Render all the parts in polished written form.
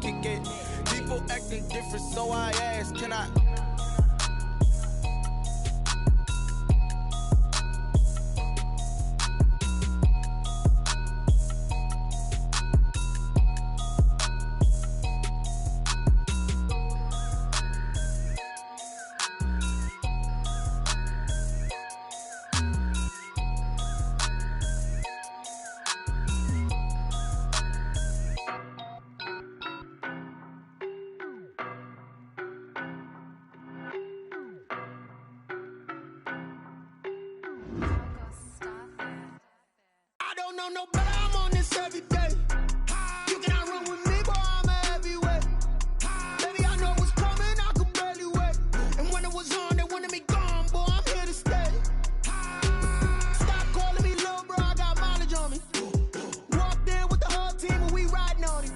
kick it. People acting different, so I ask, can I? No, but I'm on this every day. You cannot run with me, boy, I'm a heavyweight. Baby, I know what's coming, I could barely wait. And when it was on, they wanted me gone, boy, I'm here to stay. Stop calling me little bro, I got mileage on me. Walked in with the whole team and we riding on him.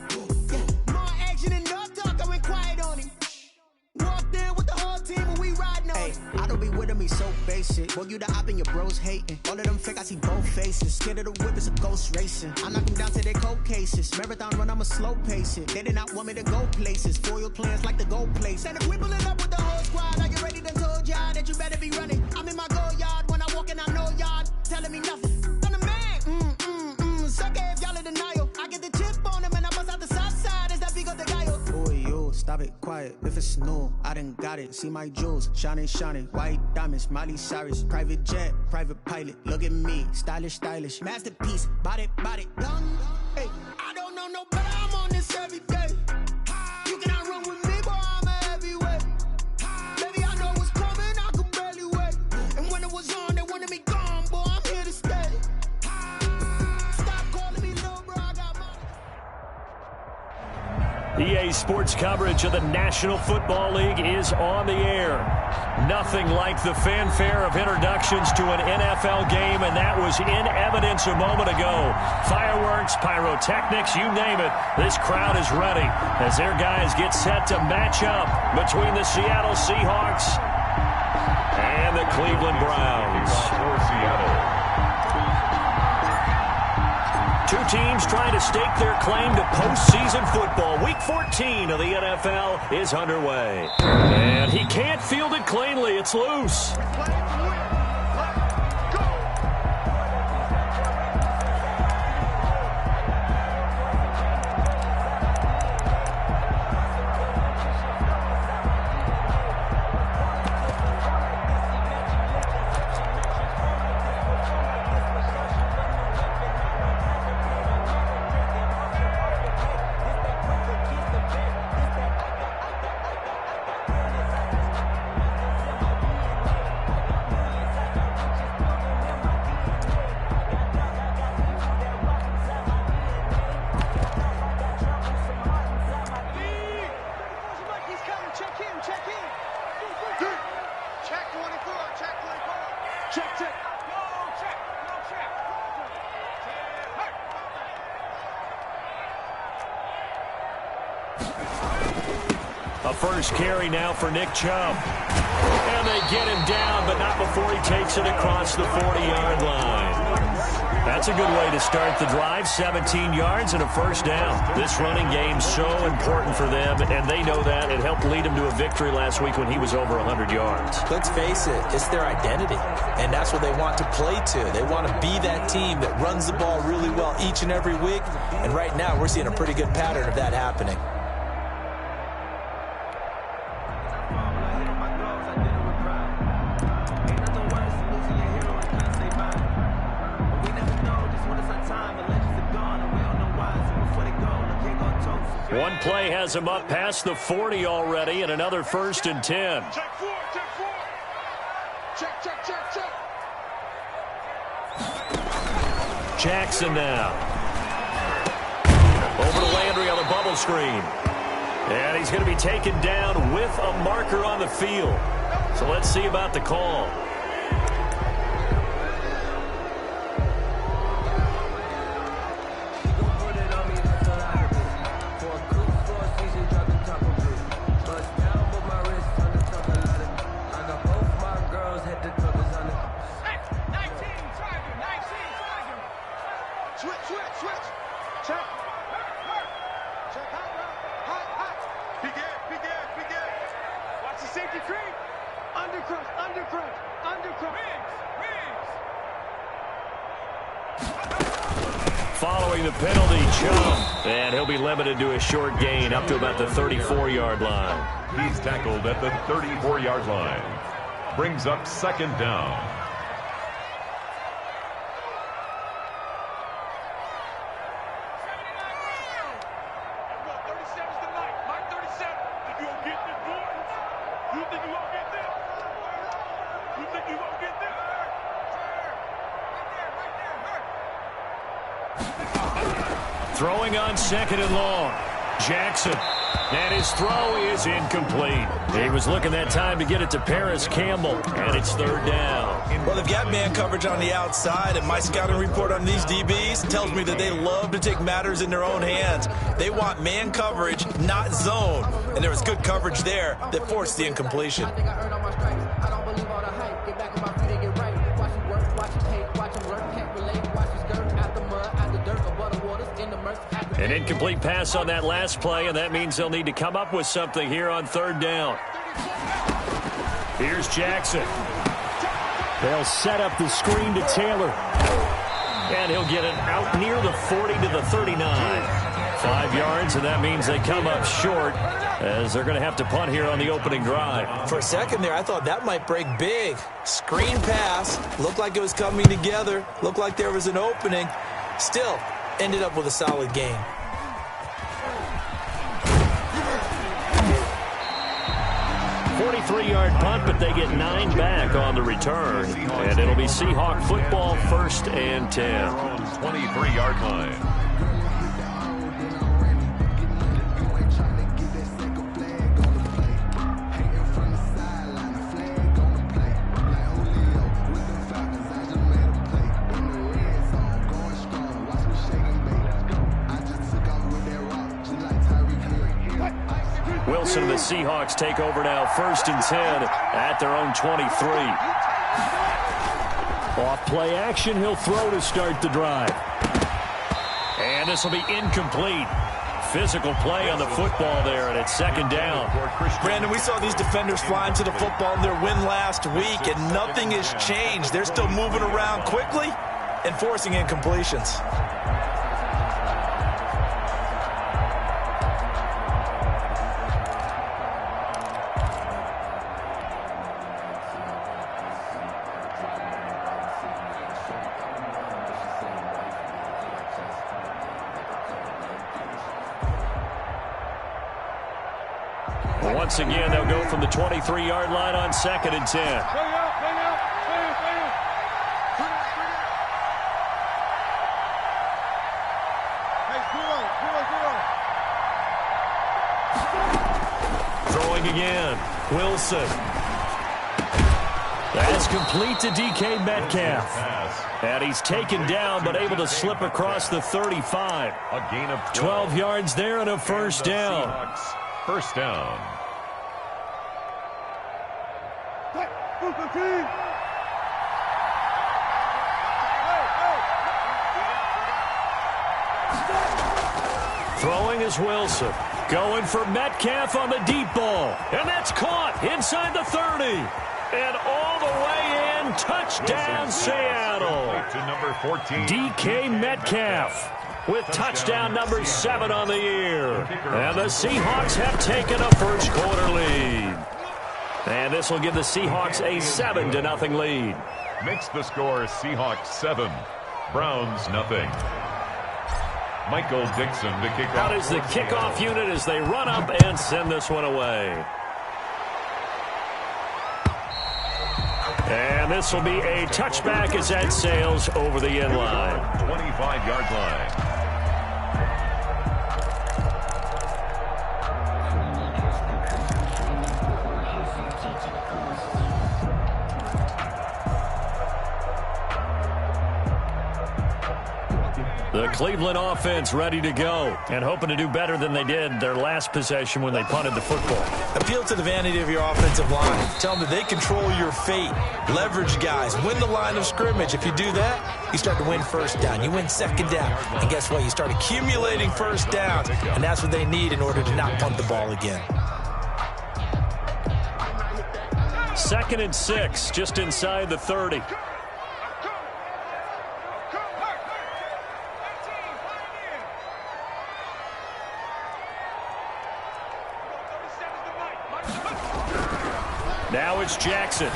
Yeah, more action and no talk, I went quiet on him. Walked in with the whole team and we riding on him. I don't be with him, he's so basic. Boy, you the op and your bros hating. All of them fake, I see both faces. Scared of the whip, it's a ghost racing. I knock them down to their cold cases. Marathon run, I'ma slow pace it. They did not want me to go places. Foil plans like the gold place. And if we pulling up with the whole squad, I get ready to told y'all that you better be running. I'm in my go yard when I walk in, I know y'all telling me nothing. I'm the man, sucker if y'all in denial. I get the chip on them and I bust out the south side. Is that big of the guy? Boy, yo, stop it, quiet. If it's new, I done got it. See my jewels, shining, white diamonds, Miley Cyrus, private jet, private pilot. Look at me, stylish, masterpiece, body, done. Hey, I don't know no better, I'm on this every day. You cannot run with me, boy, I'm a heavyweight. Baby, I know what's coming, I could barely wait. And when it was on, they wanted me gone, boy, I'm here to stay. Stop calling me little bro, I got my... EA Sports coverage of the National Football League is on the air. Nothing like the fanfare of introductions to an NFL game, and that was in evidence a moment ago. Fireworks, pyrotechnics, you name it. This crowd is ready as their guys get set to match up between the Seattle Seahawks and the Cleveland Browns. Two teams trying to stake their claim to postseason football. Week 14 of the NFL is underway. And he can't field it cleanly. It's loose. A first carry now for Nick Chubb. And they get him down, but not before he takes it across the 40-yard line. That's a good way to start the drive. 17 yards and a first down. This running game's so important for them, and they know that. It helped lead them to a victory last week when he was over 100 yards. Let's face it, it's their identity, and that's what they want to play to. They want to be that team that runs the ball really well each and every week, and right now we're seeing a pretty good pattern of that happening. One play has him up past the 40 already, and another 1st and 10. Check 4, check 4. Check. Jackson now. Over to Landry on the bubble screen. And he's going to be taken down with a marker on the field. So let's see about the call. Switch. Check. Check out. Hot. Following the penalty, Chubb, and he'll be limited to a short gain up to about the 34-yard line. He's tackled at the 34-yard line. Brings up second down. Throwing on second and long. Jackson. And his throw is incomplete. He was looking that time to get it to Paris Campbell, and it's third down. Well, they've got man coverage on the outside, and my scouting report on these DBs tells me that they love to take matters in their own hands. They want man coverage, not zone. And there was good coverage there that forced the incompletion. An incomplete pass on that last play, and that means they'll need to come up with something here on third down. Here's Jackson. They'll set up the screen to Taylor. And he'll get it out near the 40 to the 39. 5 yards, and that means they come up short as they're going to have to punt here on the opening drive. For a second there, I thought that might break big. Screen pass. Looked like it was coming together. Looked like there was an opening. Still, ended up with a solid game. Three-yard punt, but they get 9 back on the return. And it'll be Seahawk football, 1st and 10. 23-yard line. Wilson and the Seahawks take over now, 1st and 10 at their own 23. Off play action, he'll throw to start the drive. And this will be incomplete. Physical play on the football there, and it's second down. Brandon, we saw these defenders flying to the football in their win last week, and nothing has changed. They're still moving around quickly and forcing incompletions. Once again, they'll go from the 23-yard line on 2nd and 10. Throwing again. Wilson. That's complete to DK Metcalf. And he's taken down, but able to slip across the 35. A gain of 12 yards there and a first down. First down. Throwing is Wilson. Going for Metcalf on the deep ball. And that's caught inside the 30. And all the way in. Touchdown, Seattle. To number 14. DK Metcalf with touchdown number 7 on the year. And the Seahawks have taken a first quarter lead. And this will give the Seahawks a 7-0 lead. Makes the score Seahawks 7, Browns nothing. Michael Dixon to kick off. Out is the kickoff unit as they run up and send this one away. And this will be a touchback as that sails over the end line. 25-yard line. The Cleveland offense ready to go and hoping to do better than they did their last possession when they punted the football. Appeal to the vanity of your offensive line. Tell them that they control your fate. Leverage guys. Win the line of scrimmage. If you do that, you start to win first down. You win second down. And guess what? You start accumulating first downs. And that's what they need in order to not punt the ball again. 2nd and 6, just inside the 30. Now it's Jackson.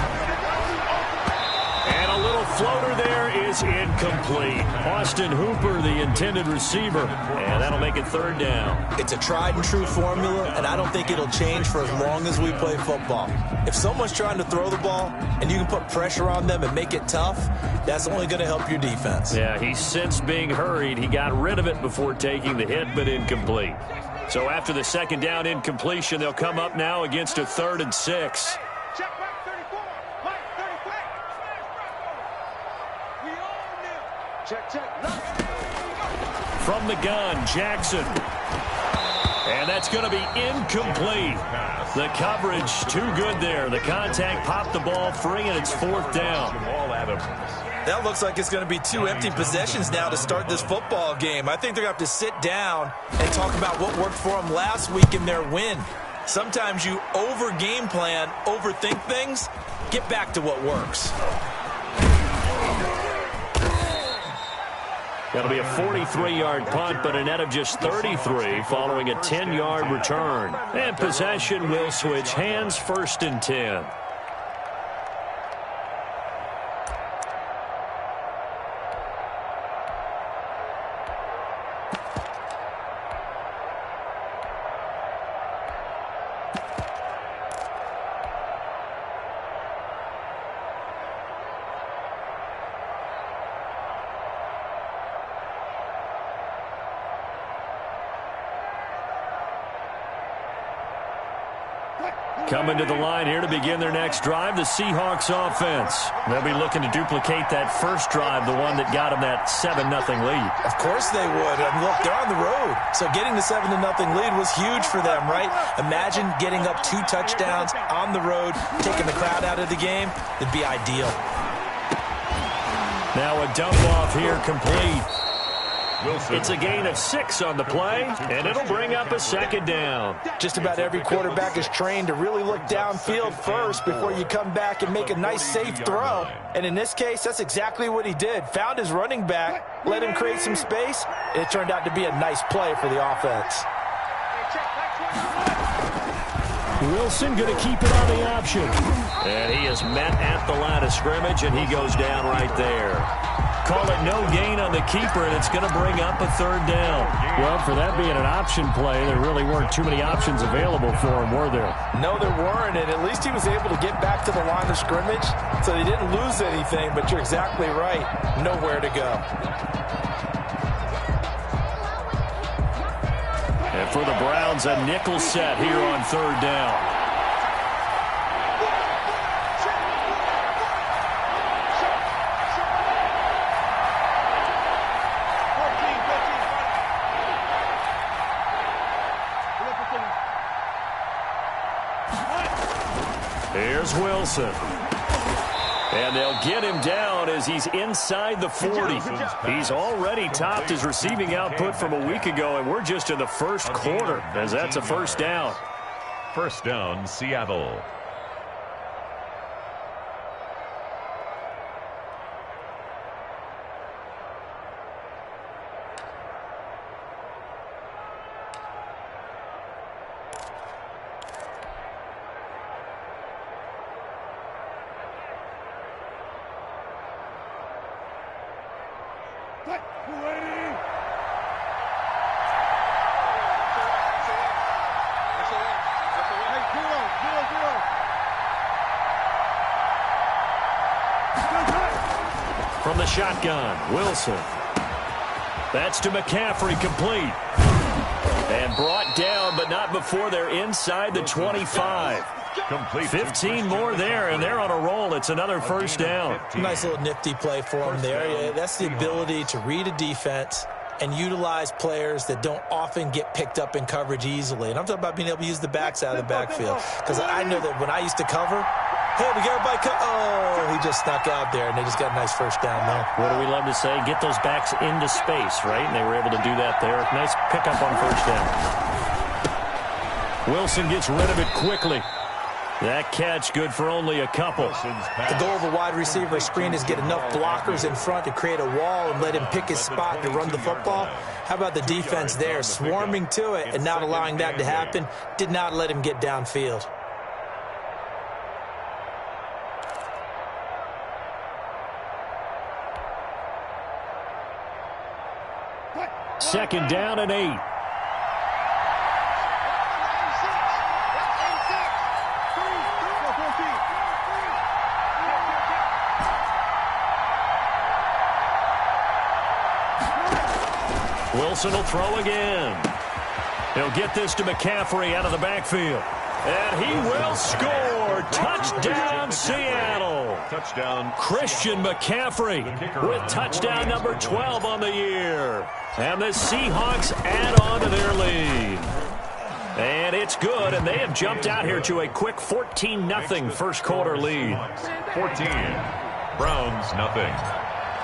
And a little floater there is incomplete. Austin Hooper, the intended receiver. And that'll make it 3rd down. It's a tried and true formula, and I don't think it'll change for as long as we play football. If someone's trying to throw the ball and you can put pressure on them and make it tough, that's only going to help your defense. Yeah, he's since being hurried. He got rid of it before taking the hit, but incomplete. So after the 2nd down incompletion, they'll come up now against a 3rd and 6. From the gun, Jackson. And that's going to be incomplete. The coverage too good there. The contact popped the ball free, and it's 4th down. That looks like it's going to be 2 empty possessions now to start this football game. I think they're going to have to sit down and talk about what worked for them last week in their win. Sometimes you over-game plan, overthink things. Get back to what works. That'll be a 43-yard punt, but a net of just 33 following a 10-yard return. And possession will switch hands, 1st and 10. Coming to the line here to begin their next drive, the Seahawks offense. They'll be looking to duplicate that first drive, the one that got them that 7-0 lead. Of course they would. I mean, look, they're on the road. So getting the 7-0 lead was huge for them, right? Imagine getting up 2 touchdowns on the road, taking the crowd out of the game. It'd be ideal. Now a dump off here complete. It's a gain of 6 on the play, and it'll bring up a 2nd down. Just about every quarterback is trained to really look downfield first before you come back and make a nice, safe throw. And in this case, that's exactly what he did. Found his running back, let him create some space, and it turned out to be a nice play for the offense. Wilson going to keep it on the option. And he is met at the line of scrimmage, and he goes down right there. Call it no gain on the keeper, and it's going to bring up a 3rd down. Well, for that being an option play, there really weren't too many options available for him, were there? No, there weren't, and at least he was able to get back to the line of scrimmage, so he didn't lose anything, but you're exactly right. Nowhere to go. And for the Browns, a nickel set here on 3rd down. Here's Wilson. And they'll get him down as he's inside the 40. He's already topped his receiving output from a week ago, and we're just in the 1st quarter as that's a 1st down. 1st down, Seattle. From the shotgun, Wilson. That's to McCaffrey, complete. And brought down, but not before they're inside the 25. Complete. 15 more there, and they're on a roll. It's another 1st down. Nice little nifty play for them there. That's the ability to read a defense and utilize players that don't often get picked up in coverage easily. And I'm talking about being able to use the backs out of the backfield. Because I know that when I used to cover, hey, we got everybody he just snuck out there, and they just got a nice 1st down there. What do we love to say? Get those backs into space, right? And they were able to do that there. Nice pickup on 1st down. Wilson gets rid of it quickly. That catch good for only a couple. The goal of a wide receiver screen is get enough blockers in front to create a wall and let him pick his spot to run the football. How about the defense there, swarming to it and not allowing that to happen? Did not let him get downfield. Second down and 8. Wilson will throw again. He'll get this to McCaffrey out of the backfield. And he will score. Touchdown, Seattle. Touchdown. Christian McCaffrey with touchdown number 12 on the year. And the Seahawks add on to their lead. And it's good, and they have jumped out here to a quick 14-0 first quarter lead. 14. Browns, nothing.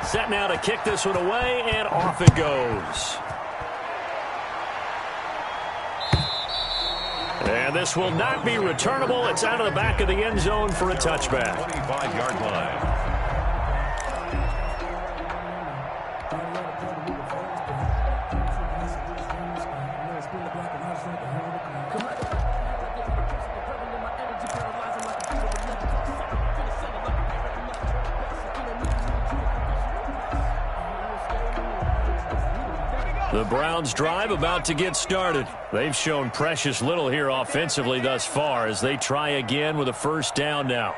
Set now to kick this one away, and off it goes. And this will not be returnable. It's out of the back of the end zone for a touchback. 25-yard line. The Browns' drive about to get started. They've shown precious little here offensively thus far as they try again with a first down now.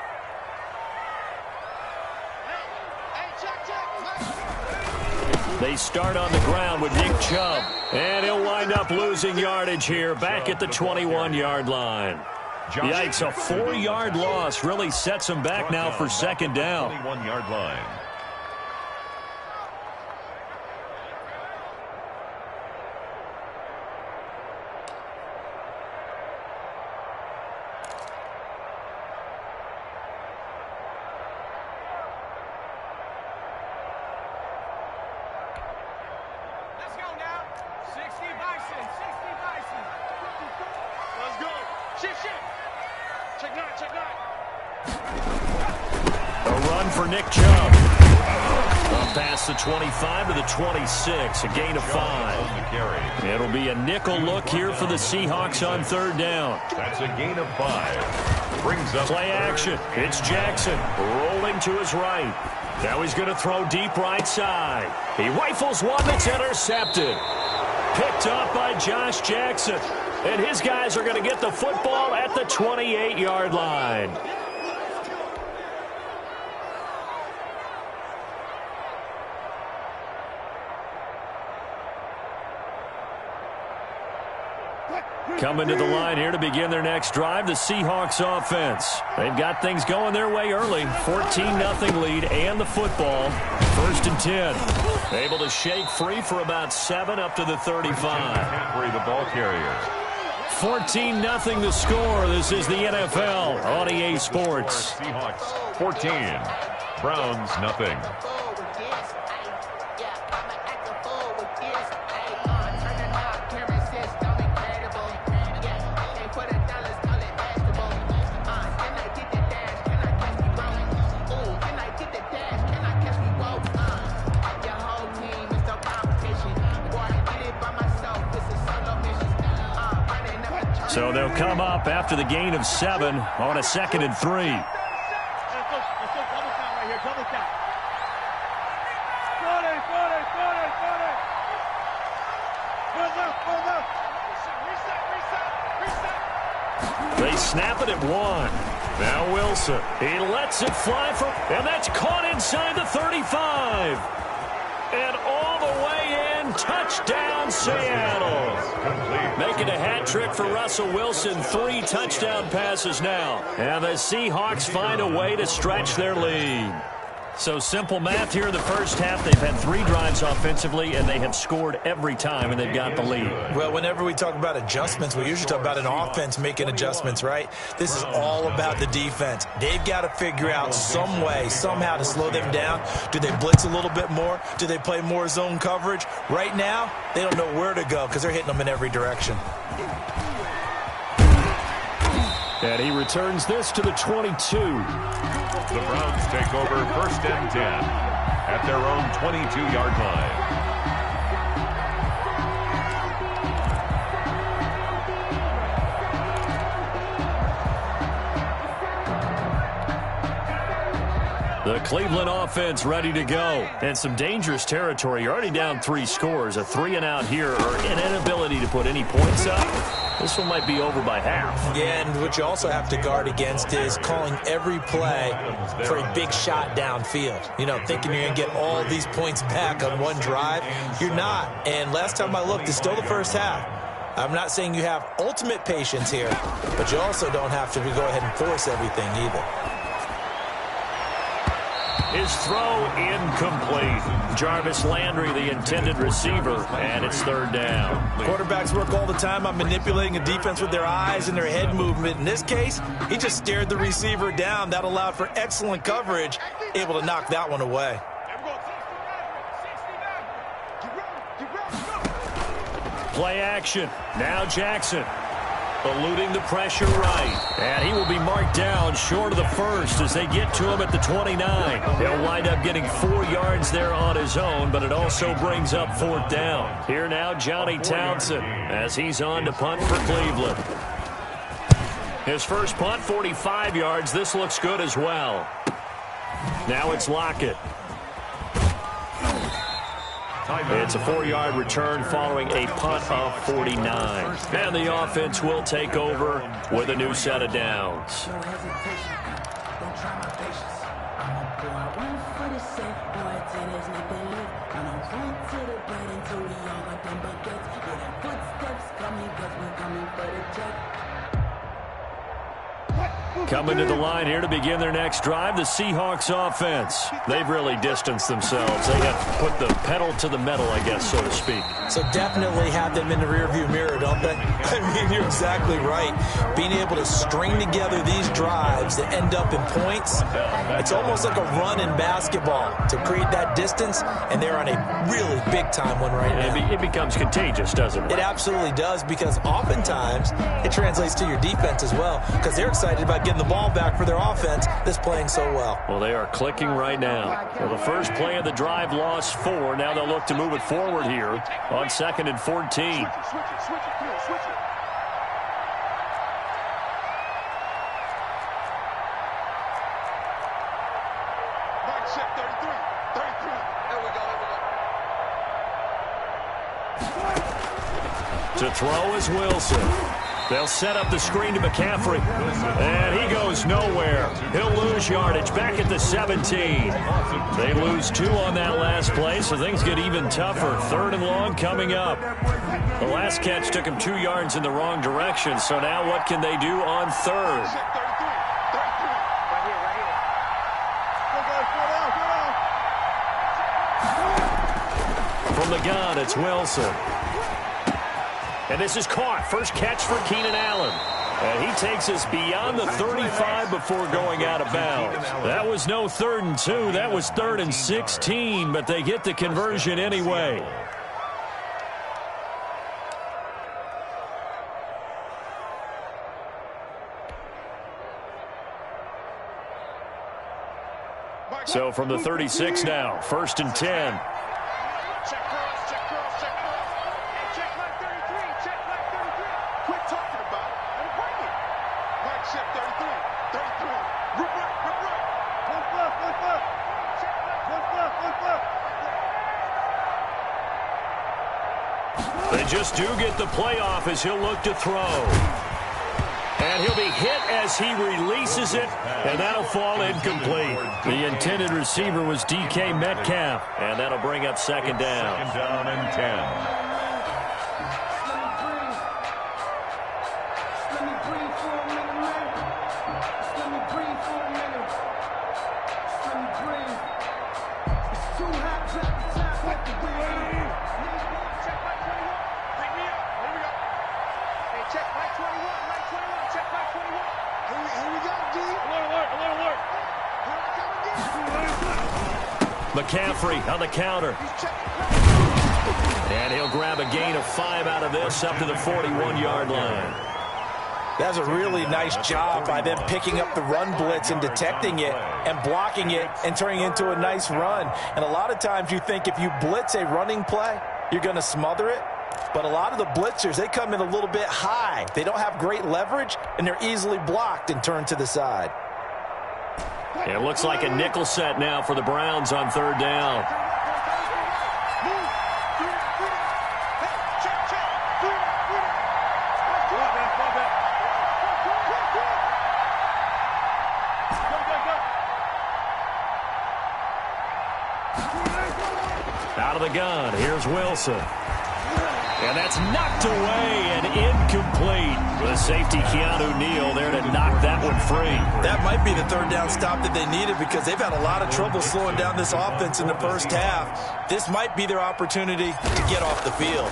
They start on the ground with Nick Chubb. And he'll wind up losing yardage here back at the 21-yard line. Yikes, a 4-yard loss really sets him back now for second down. 21-yard line. Nick Chubb. Up past the 25 to the 26, a gain of 5. It'll be a nickel look here for the Seahawks on third down. That's a gain of 5. Brings up play action. It's Jackson rolling to his right. Now he's going to throw deep right side. He rifles one that's intercepted. Picked up by Josh Jackson. And his guys are going to get the football at the 28-yard line. Coming to the line here to begin their next drive, the Seahawks offense. They've got things going their way early. 14-0 lead and the football. First and 10. Able to shake free for about 7 up to the 35. McCaffrey, the ball carrier. 14-0 the score. This is the NFL on EA Sports. Seahawks 14. Browns nothing. So they'll come up after the gain of 7 on a 2nd and 3. They snap it at 1. Now Wilson. He lets it fly from, and that's caught inside the 35. And all the way in, touchdown Seattle. Making a hat trick for Russell Wilson. 3 touchdown passes now. And the Seahawks find a way to stretch their lead. So simple math here in the first half. They've had 3 drives offensively, and they have scored every time, and they've got the lead. Well, whenever we talk about adjustments, we usually talk about an offense making adjustments, right? This is all about the defense. They've got to figure out some way, somehow to slow them down. Do they blitz a little bit more? Do they play more zone coverage? Right now, they don't know where to go because they're hitting them in every direction. And he returns this to the 22. The Browns take over 1st and 10 at their own 22-yard line. The Cleveland offense ready to go. And some dangerous territory. You're already down 3 scores. A 3-and-out here or an inability to put any points up. This one might be over by half. Yeah, and what you also have to guard against is calling every play for a big shot downfield. You know, thinking you're going to get all these points back on one drive. You're not. And last time I looked, it's still the first half. I'm not saying you have ultimate patience here, but you also don't have to go ahead and force everything either. His throw incomplete. Jarvis Landry, the intended receiver, and it's 3rd down. Quarterbacks work all the time on manipulating a defense with their eyes and their head movement. In this case, he just stared the receiver down. That allowed for excellent coverage, able to knock that one away. Play action. Now Jackson. Eluding the pressure right. And he will be marked down short of the first as they get to him at the 29. He'll wind up getting 4 yards there on his own, but it also brings up 4th down. Here now, Johnny Townsend, as he's on to punt for Cleveland. His first punt, 45 yards. This looks good as well. Now it's Lockett. It's a 4-yard return following a punt of 49. And the offense will take over with a new set of downs. No hesitation. Don't try my patience. I'ma pour out one for the sake. Boy, till there's nothing left. I'ma run to the bread until we all got them buckets. Yeah, them footsteps coming, cause we're coming for the check. Coming to the line here to begin their next drive, the Seahawks offense. They've really distanced themselves. They have put the pedal to the metal, I guess, so to speak. So definitely have them in the rearview mirror, don't they? I mean, you're exactly right. Being able to string together these drives that end up in points, it's almost like a run in basketball to create that distance, and they're on a really big-time one right now. It becomes contagious, doesn't it? It absolutely does, because oftentimes it translates to your defense as well, because they're excited about getting the ball back for their offense that's playing so well. Well, they are clicking right now. Well, the first play of the drive lost 4. Now they'll look to move it forward here on 2nd and 14. To throw is Wilson. They'll set up the screen to McCaffrey. And he goes nowhere. He'll lose yardage back at the 17. They lose 2 on that last play, so things get even tougher. 3rd and long coming up. The last catch took him 2 yards in the wrong direction, so now what can they do on 3rd? From the gun, it's Wilson. And this is caught. First catch for Keenan Allen. And he takes us beyond the 35 before going out of bounds. That was no 3rd and 2. That was 3rd and 16, but they get the conversion anyway. So from the 36 now, 1st and 10. They just do get the playoff as he'll look to throw. And he'll be hit as he releases it, and that'll fall incomplete. The intended receiver was DK Metcalf, and that'll bring up 2nd down. 2nd down and 10. McCaffrey on the counter. And he'll grab a gain of 5 out of this up to the 41-yard line. That's a really nice job by them picking up the run blitz and detecting it and blocking it and turning it into a nice run. And a lot of times you think if you blitz a running play, you're going to smother it. But a lot of the blitzers, they come in a little bit high. They don't have great leverage, and they're easily blocked and turned to the side. It looks like a nickel set now for the Browns on third down. Out of the gun, here's Wilson. And that's knocked away and incomplete. The safety, Keanu Neal, there to knock that one free. That might be the third down stop that they needed because they've had a lot of trouble slowing down this offense in the first half. This might be their opportunity to get off the field.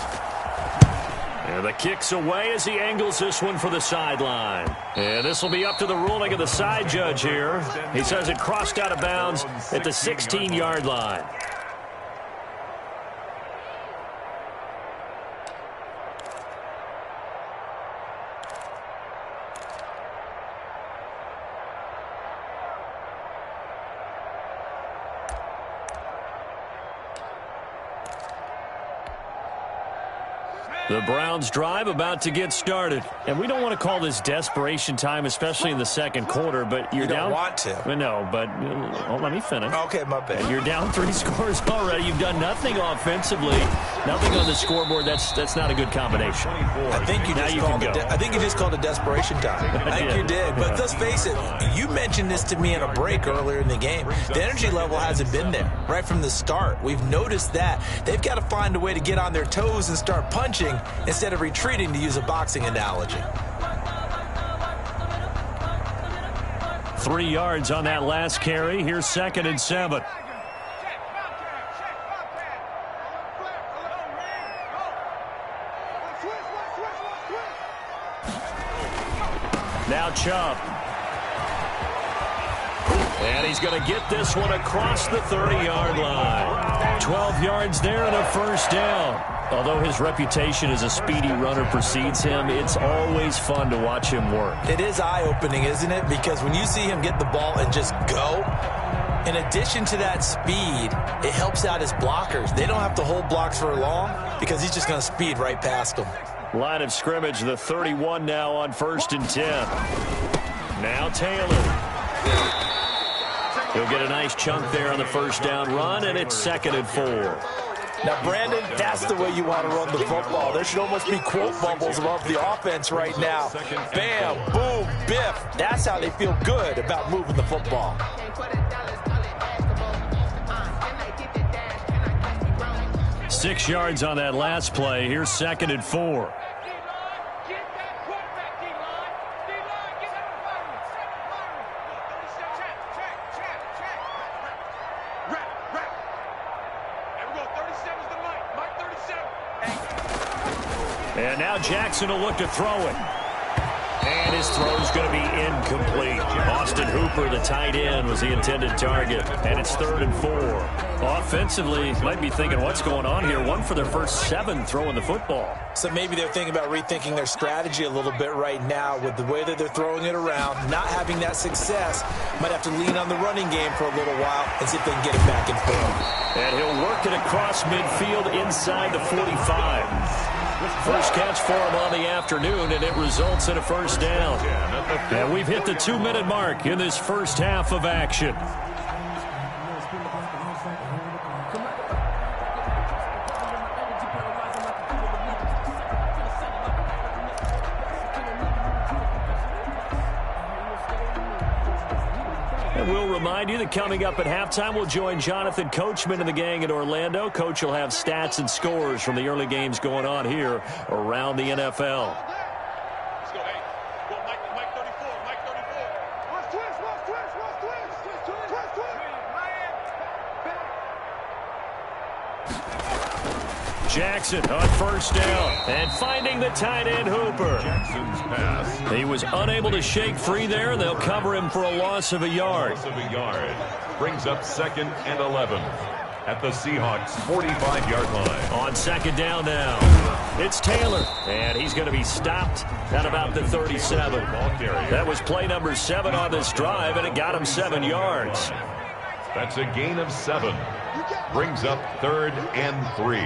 And the kick's away as he angles this one for the sideline. And this will be up to the ruling of the side judge here. He says it crossed out of bounds at the 16-yard line. The Browns drive about to get started. And we don't want to call this desperation time, especially in the second quarter, but you're down. You don't want to. No, but let me finish. Okay, my bad. You're down 3 scores already. You've done nothing offensively. Nothing on the scoreboard. That's not a good combination. I think you just called it desperation time. I think you did. But let's face it, you mentioned this to me in a break earlier in the game. The energy level hasn't been there right from the start. We've noticed that. They've got to find a way to get on their toes and start punching instead of retreating, to use a boxing analogy. 3 yards on that last carry. Here's 2nd and 7. Now Chubb. And he's going to get this one across the 30-yard line. 12 yards there and a first down. Although his reputation as a speedy runner precedes him, it's always fun to watch him work. It is eye-opening, isn't it? Because when you see him get the ball and just go, in addition to that speed, it helps out his blockers. They don't have to hold blocks for long because he's just going to speed right past them. Line of scrimmage, the 31 now on 1st and 10. Now Taylor. He'll get a nice chunk there on the first down run, and it's 2nd and 4. Now, Brandon, that's the way you want to run the football. There should almost be quote bubbles above the offense right now. Bam, boom, biff. That's how they feel good about moving the football. Six yards on that last play. Here's 2nd and 4. And now Jackson will look to throw it. And his throw's going to be incomplete. Austin Hooper, the tight end, was the intended target. And it's 3rd and 4. Offensively, might be thinking, what's going on here? 1 for their first 7 throwing the football. So maybe they're thinking about rethinking their strategy a little bit right now with the way that they're throwing it around, not having that success. Might have to lean on the running game for a little while and see if they can get it back in form. And he'll work it across midfield inside the 45. First catch for him on the afternoon, and it results in a first down. And we've hit the 2-minute mark in this first half of action. And we'll remind you that coming up at halftime, we'll join Jonathan Coachman and the gang in Orlando. Coach will have stats and scores from the early games going on here around the NFL. Let's go, hey. Go, Mike 34, Mike 34. Watch twist. Jackson on first down and finding the tight end Hooper. Jackson's pass. He was unable to shake free there, and they'll cover him for a loss of a yard. Brings up 2nd and 11. at the Seahawks' 45-yard line. On second down now, it's Taylor, and he's going to be stopped at about the 37. That was play number 7 on this drive, and it got him 7 yards. That's a gain of 7. Brings up 3rd and 3.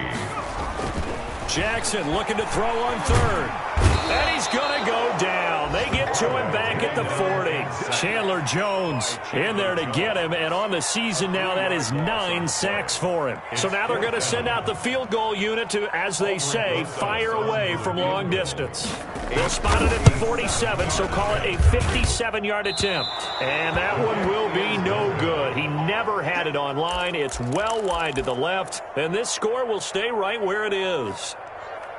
Jackson looking to throw on 3rd. And he's going to go down. They get to him back at the 40. Chandler Jones in there to get him. And on the season now, that is 9 sacks for him. So now they're going to send out the field goal unit to, as they say, fire away from long distance. They'll spot it at the 47, so call it a 57-yard attempt. And that one will be no good. He never had it on line. It's well wide to the left. And this score will stay right where it is.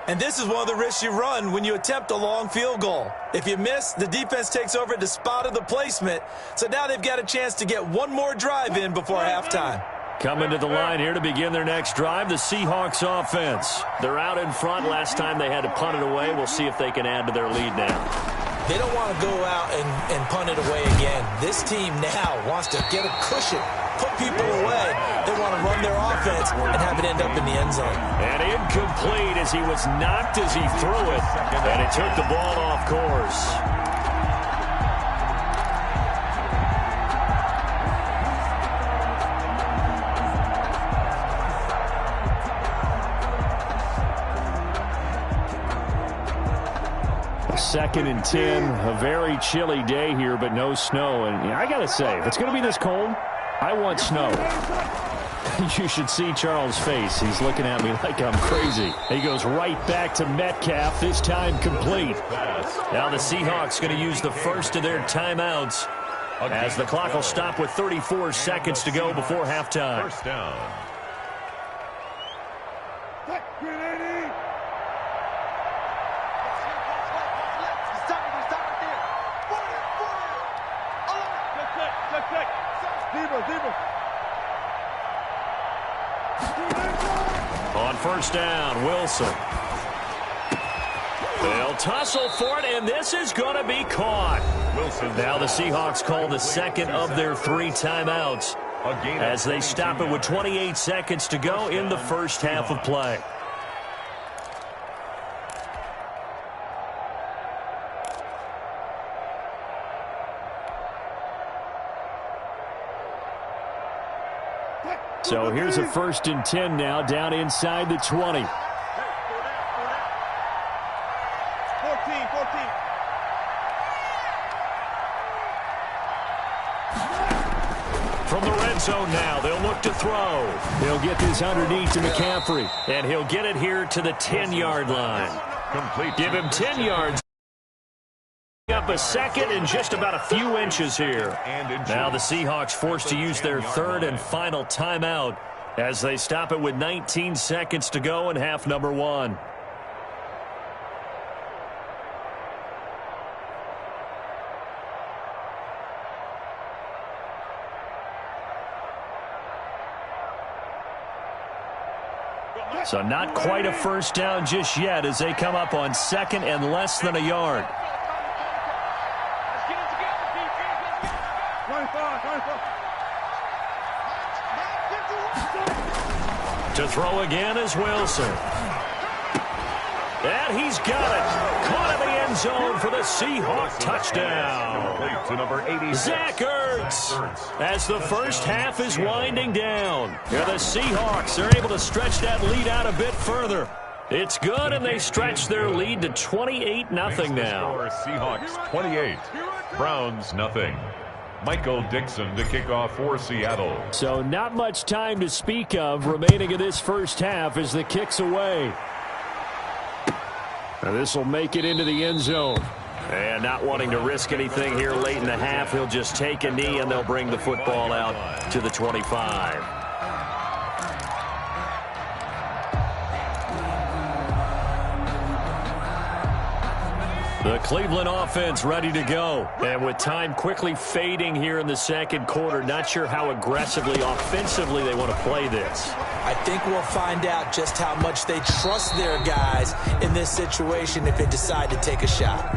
And this is one of the risks you run when you attempt a long field goal. If you miss, the defense takes over at the spot of the placement. So now they've got a chance to get one more drive in before halftime. Coming to the line here to begin their next drive, the Seahawks offense. They're out in front. Last time they had to punt it away. We'll see if they can add to their lead now. They don't want to go out and punt it away again. This team now wants to get a cushion, put people away. They want to run their offense and have it end up in the end zone. And incomplete as he was knocked as he threw it. And it took the ball off course. Second and 10, a very chilly day here, but no snow. And I got to say, if it's going to be this cold, I want snow. You should see Charles' face. He's looking at me like I'm crazy. He goes right back to Metcalf, this time complete. Now the Seahawks going to use the first of their timeouts as the clock will stop with 34 seconds to go before halftime. First down. On first down, Wilson. They'll tussle for it, and this is going to be caught. Wilson. Now the Seahawks call the second of their 3 timeouts as they stop it with 28 seconds to go in the first half of play. So here's a 1st and 10 now, down inside the 20. 14. From the red zone now, they'll look to throw. He'll get this underneath to McCaffrey, and he'll get it here to the 10-yard line. Complete. Give him 10 yards. Up a second and just about a few inches here. Now the Seahawks forced to use their 3rd and final timeout as they stop it with 19 seconds to go in half number 1. So not quite a first down just yet as they come up on 2nd and less than a yard. To throw again is Wilson. And he's got it. Caught in the end zone for the Seahawk touchdown. To number 80. Zach Ertz. As the first half is winding down. Here the Seahawks are able to stretch that lead out a bit further. It's good, and they stretch their lead to 28-0 now. Seahawks 28. Browns nothing. Michael Dixon to kick off for Seattle. So not much time to speak of remaining in this first half as the kick's away. Now this will make it into the end zone. And not wanting to risk anything here late in the half, he'll just take a knee and they'll bring the football out to the 25. The Cleveland offense ready to go. And with time quickly fading here in the second quarter, not sure how aggressively, offensively they want to play this. I think we'll find out just how much they trust their guys in this situation if they decide to take a shot.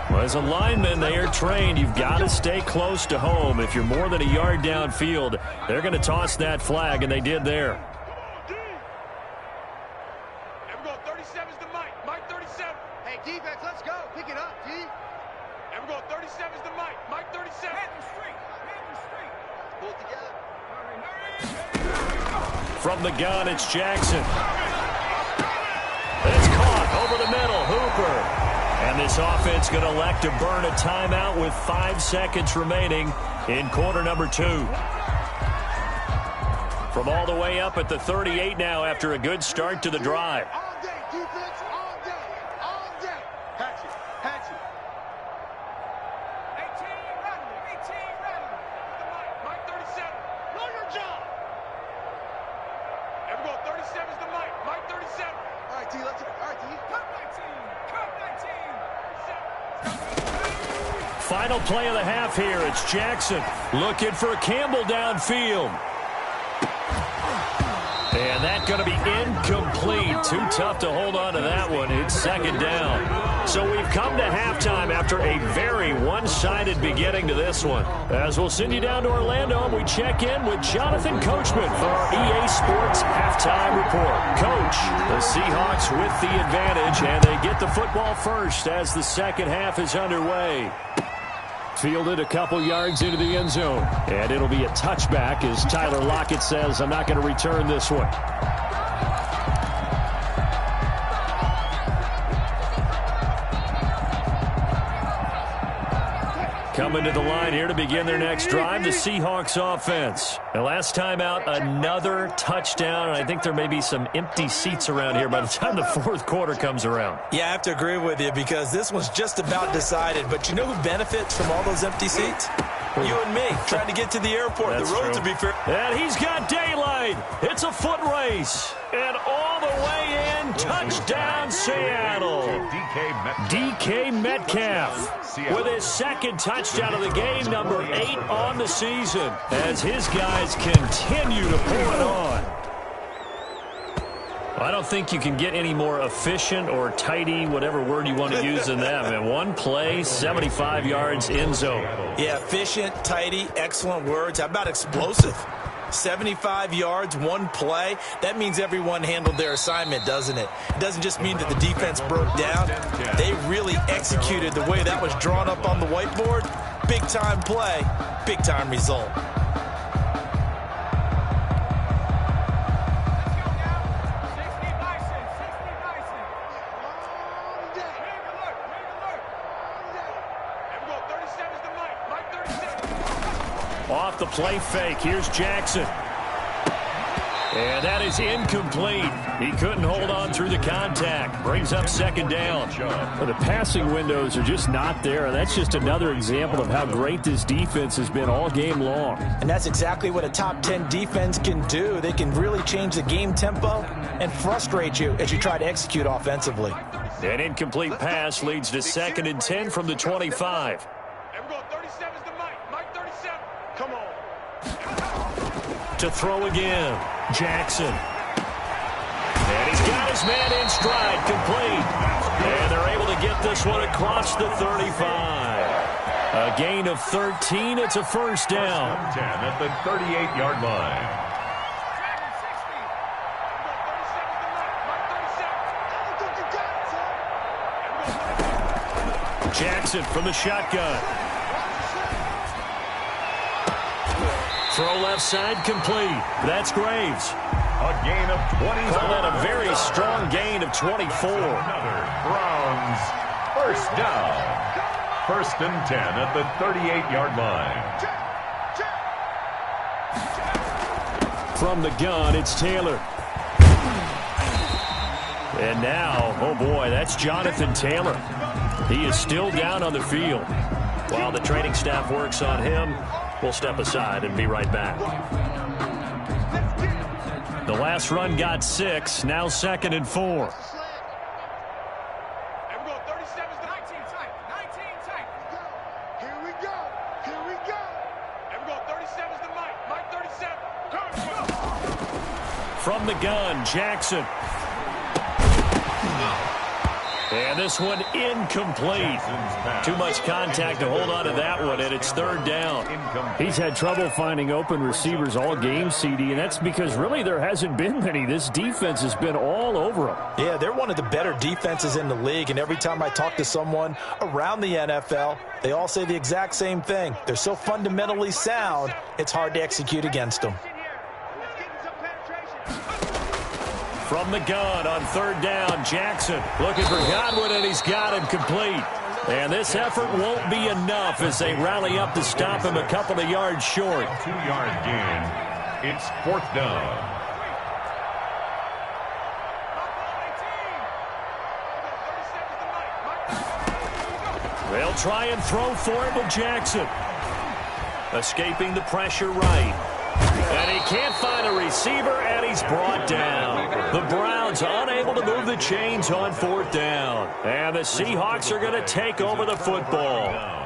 Well, as a lineman, they are trained. You've got to stay close to home. If you're more than a yard downfield, they're going to toss that flag, and they did there. And we're going 37's the Mike. Mike 37. Pull it together. From the gun, it's Jackson. It's caught over the middle. Hooper. And this offense going to elect to burn a timeout with 5 seconds remaining in quarter number 2. From all the way up at the 38 now after a good start to the drive. All day, defense, all day, all day. Hatch it, hatch it. 18, rattle. Mike 37. Know your job. And we're going 37's the Mike. Mike 37. All right, T, let's go. All right, T. Cut 19. Final play of the half here. It's Jackson looking for Campbell downfield. And that's going to be incomplete. Too tough to hold on to that one. It's second down. So we've come to halftime after a very one-sided beginning to this one. As we'll send you down to Orlando, and we check in with Jonathan Coachman for our EA Sports Halftime Report. Coach, the Seahawks with the advantage, and they get the football first as the second half is underway. Fielded a couple yards into the end zone. And it'll be a touchback as Tyler Lockett says, I'm not going to return this one. Coming to the line here to begin their next drive, the Seahawks offense. The last time out, another touchdown, and I think there may be some empty seats around here by the time the fourth quarter comes around. Yeah, I have to agree with you because this one's just about decided. But you know who benefits from all those empty seats? You and me, trying to get to the airport. That's the roads true. will be fair. And he's got daylight. It's a foot race. And all the way in, touchdown Seattle. DK Metcalf with his second touchdown of the game, number 8 on the season, as his guys continue to pour it on. I don't think you can get any more efficient or tidy, whatever word you want to use in that. And one play, 75 yards in zone. Yeah, efficient, tidy, excellent words. How about explosive? 75 yards, one play. That means everyone handled their assignment, doesn't it? It doesn't just mean that the defense broke down. They really executed the way that was drawn up on the whiteboard. Big-time play, big-time result. Off the play fake, here's Jackson. And that is incomplete. He couldn't hold on through the contact. Brings up second down. Well, the passing windows are just not there. And that's just another example of how great this defense has been all game long. And that's exactly what a top 10 defense can do. They can really change the game tempo and frustrate you as you try to execute offensively. An incomplete pass leads to 2nd and 10 from the 25. And we're going 37's the Mike. Mike 37. Come on. To throw again, Jackson. And he's got his man in stride, complete. And they're able to get this one across the 35. A gain of 13. It's a first down. 10 at the 38-yard line. Jackson from the shotgun. Throw left side, complete. That's Graves. A gain of 20. Call that a very strong gain of 24. Another Browns first down. 1st and 10 at the 38-yard line. From the gun, it's Taylor. And now, oh boy, that's Jonathan Taylor. He is still down on the field. While the training staff works on him, we'll step aside and be right back. The last run got 6, now 2nd and 4. And we're going 37's the 19 tight. 19 tight. Here we go. Here we go. And we're going 37's the Mike. Mike 37. From the gun, Jackson. And this one incomplete. Too much contact to hold on to that one, and it's third down. He's had trouble finding open receivers all game, CD, and that's because really there hasn't been many. This defense has been all over him. Yeah, they're one of the better defenses in the league, and every time I talk to someone around the NFL, they all say the exact same thing. They're so fundamentally sound, it's hard to execute against them. From the gun on third down, Jackson looking for Godwin, and he's got him complete. And this effort won't be enough as they rally up to stop him a couple of yards short. 2-yard gain. It's fourth down. They'll try and throw for it with Jackson. Escaping the pressure right. And he can't find a receiver, and he's brought down. The Browns unable to move the chains on fourth down. And the Seahawks are going to take over the football.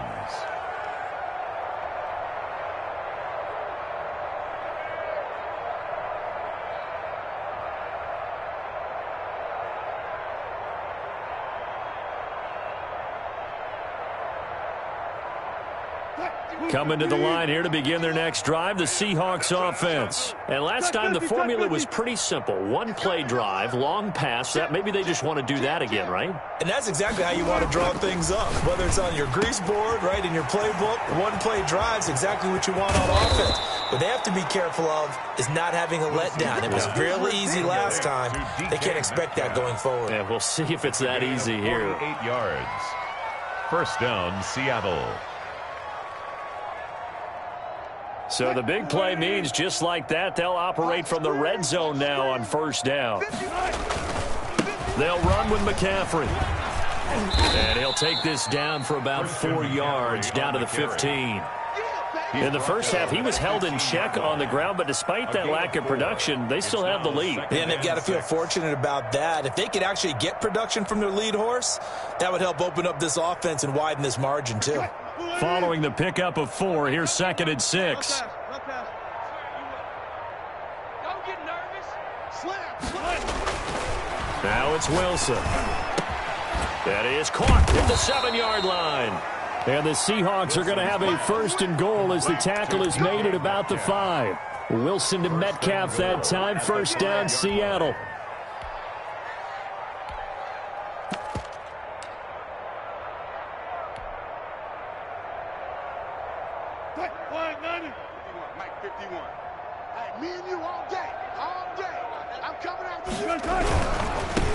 Coming to the line here to begin their next drive, the Seahawks offense. And last time the formula was pretty simple. One-play drive, long pass. That maybe they just want to do that again, right? And that's exactly how you want to draw things up. Whether it's on your grease board, right, in your playbook, one-play drive's exactly what you want on offense. What they have to be careful of is not having a letdown. It was really easy last time. They can't expect that going forward. Yeah, we'll see if it's that easy here. 8 yards. First down, Seattle. So the big play means just like that, they'll operate from the red zone now on first down. They'll run with McCaffrey. And he'll take this down for about 4 yards, down to the 15. In the first half, he was held in check on the ground, but despite that lack of production, they still have the lead. And they've got to feel fortunate about that. If they could actually get production from their lead horse, that would help open up this offense and widen this margin, too. Following the pickup of 4, here's 2nd and 6. Now it's Wilson. That is caught at the 7-yard line. And the Seahawks are going to have a 1st and goal as the tackle is made at about the 5. Wilson to Metcalf that time. First down, Seattle. Mike 51. Hey, me and you all day. All day. I'm coming after you.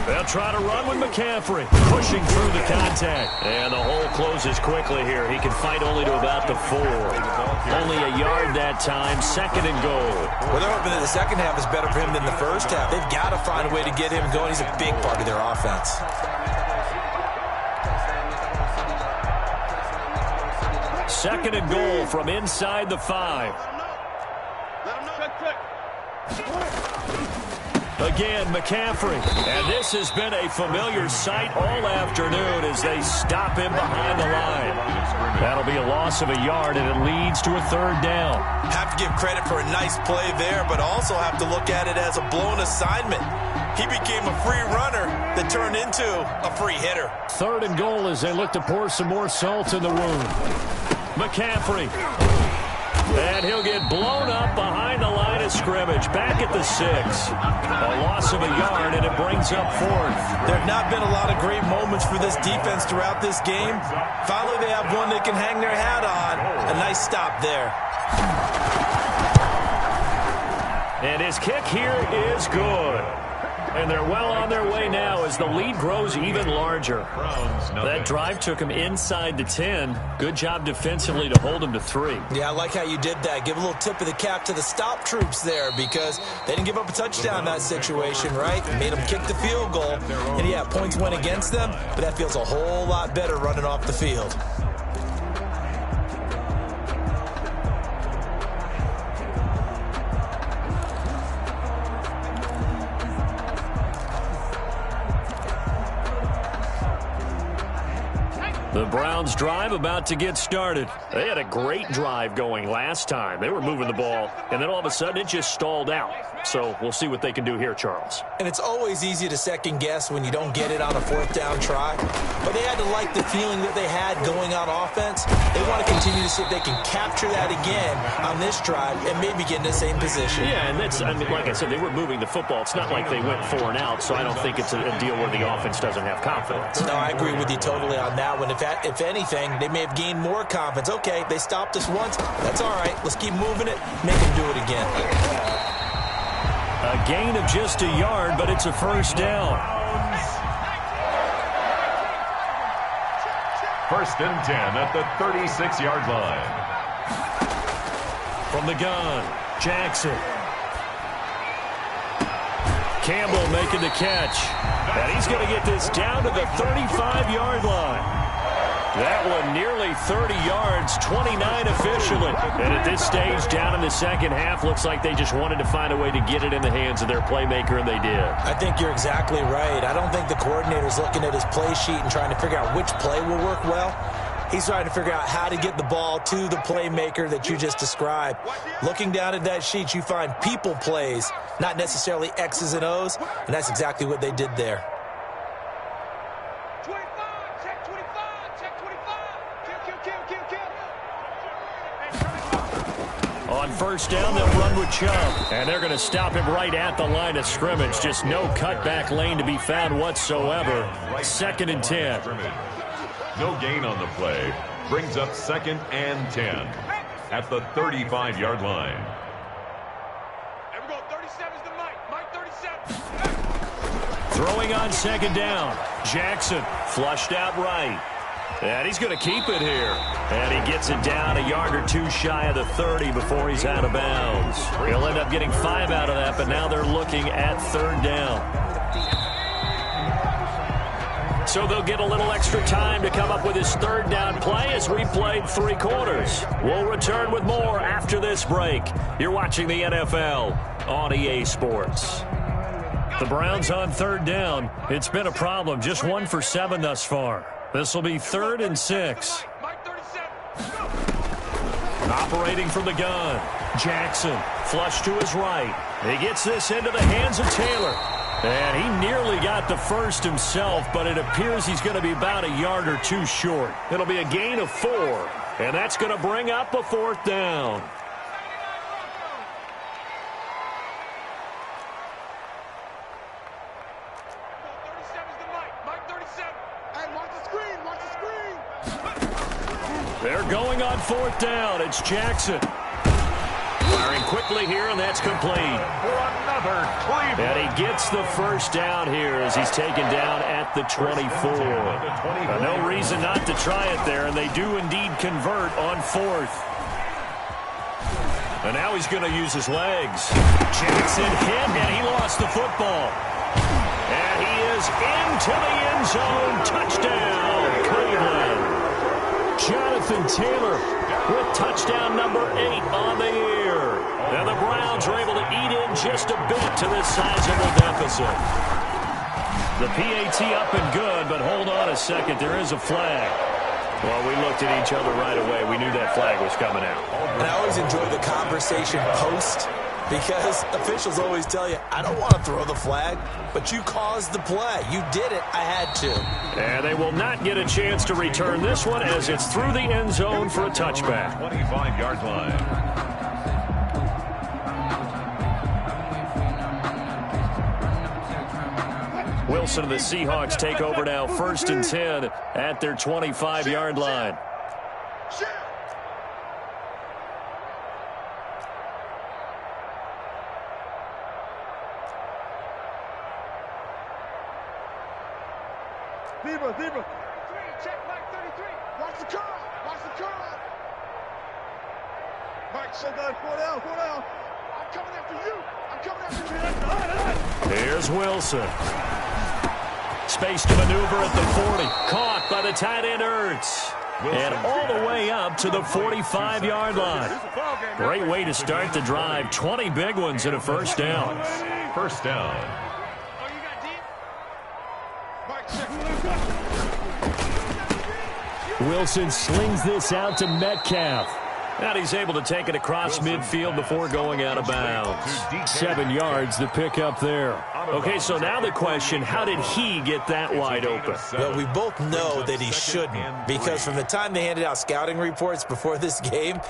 They'll try to run with McCaffrey, pushing through the contact. And the hole closes quickly here. He can fight only to about the 4. Only a yard that time, 2nd and goal. Well, they're hoping that the second half is better for him than the first half. They've got to find a way to get him going. He's a big part of their offense. Second and goal from inside the 5. Again, McCaffrey. And this has been a familiar sight all afternoon as they stop him behind the line. That'll be a loss of a yard, and it leads to a 3rd down. Have to give credit for a nice play there, but also have to look at it as a blown assignment. He became a free runner that turned into a free hitter. 3rd and goal as they look to pour some more salt in the wound. McCaffrey. And he'll get blown up behind the line of scrimmage. Back at the 6. A loss of a yard, and it brings up 4th. There have not been a lot of great moments for this defense throughout this game. Finally, they have one they can hang their hat on. A nice stop there. And his kick here is good. And they're well on their way now as the lead grows even larger. That drive took him inside the 10. Good job defensively to hold him to 3. Yeah, I like how you did that. Give a little tip of the cap to the stop troops there because they didn't give up a touchdown in that situation, right? Made them kick the field goal. And yeah, points went against them, but that feels a whole lot better running off the field. The Browns drive about to get started. They had a great drive going last time. They were moving the ball, and then all of a sudden it just stalled out. So we'll see what they can do here, Charles. And it's always easy to second guess when you don't get it on a fourth down try. But they had to like the feeling that they had going on offense. They want to continue to see if they can capture that again on this drive and maybe get in the same position. Yeah, and that's, I mean, like I said, they were moving the football. It's not like they went 4 and out, so I don't think it's a deal where the offense doesn't have confidence. No, I agree with you totally on that one. If anything, they may have gained more confidence. Okay, they stopped us once. That's all right. Let's keep moving it. Make them do it again. A gain of just a yard, but it's a first down. First and 10 at the 36-yard line. From the gun, Jackson. Campbell making the catch. And he's going to get this down to the 35-yard line. That one nearly 30 yards, 29 officially. And at this stage, down in the second half, looks like they just wanted to find a way to get it in the hands of their playmaker, and they did. I think you're exactly right. I don't think the coordinator's looking at his play sheet and trying to figure out which play will work well. He's trying to figure out how to get the ball to the playmaker that you just described. Looking down at that sheet, you find people plays, not necessarily X's and O's, and that's exactly what they did there. On first down, they'll run with Chubb. And they're going to stop him right at the line of scrimmage. Just no cutback lane to be found whatsoever. Second and 10. No gain on the play. Brings up second and 10 at the 35-yard line. There we go. 37's the Mike. Mike 37. Throwing on second down. Jackson flushed out right. And he's going to keep it here. And he gets it down a yard or two shy of the 30 before he's out of bounds. He'll end up getting 5 out of that, but now they're looking at third down. So they'll get a little extra time to come up with his third down play as we played 3 quarters. We'll return with more after this break. You're watching the NFL on EA Sports. The Browns on third down. It's been a problem. Just 1 for 7 thus far. This will be 3rd and 6. Operating from the gun. Jackson flush to his right. He gets this into the hands of Taylor. And he nearly got the first himself, but it appears he's going to be about a yard or 2 short. It'll be a gain of 4, and that's going to bring up a 4th down. They're going on 4th down. It's Jackson. Firing quickly here, and that's complete. For another Cleveland. And he gets the first down here as he's taken down at the 24. No reason not to try it there, and they do indeed convert on 4th. And now he's going to use his legs. Jackson hit, and he lost the football. And he is into the end zone. Touchdown, Cleveland. Jonathan Taylor with touchdown number 8 on the year. And the Browns are able to eat in just a bit to this sizable deficit. The PAT up and good, but hold on a second. There is a flag. Well, we looked at each other right away. We knew that flag was coming out. And I always enjoy the conversation post, because officials always tell you, I don't want to throw the flag, but you caused the play. You did it. I had to. And they will not get a chance to return this one as it's through the end zone for a touchback. 25-yard line. Wilson and the Seahawks take over now, 1st and 10 at their 25-yard line. Zebra. Check Mike 33. Watch the curl. Mike, so down. 4 down. I'm coming after you. Here's Wilson. Space to maneuver at the 40. Caught by the tight end Ertz. And all the way up to the 45-yard line. Great way to start the drive. 20 big ones and a first down. First down. Wilson slings this out to Metcalf. And he's able to take it across midfield before going out of bounds. 7 yards, the pickup there. Okay, so now the question, how did he get that wide open? Well, we both know that he shouldn't, because from the time they handed out scouting reports before this game,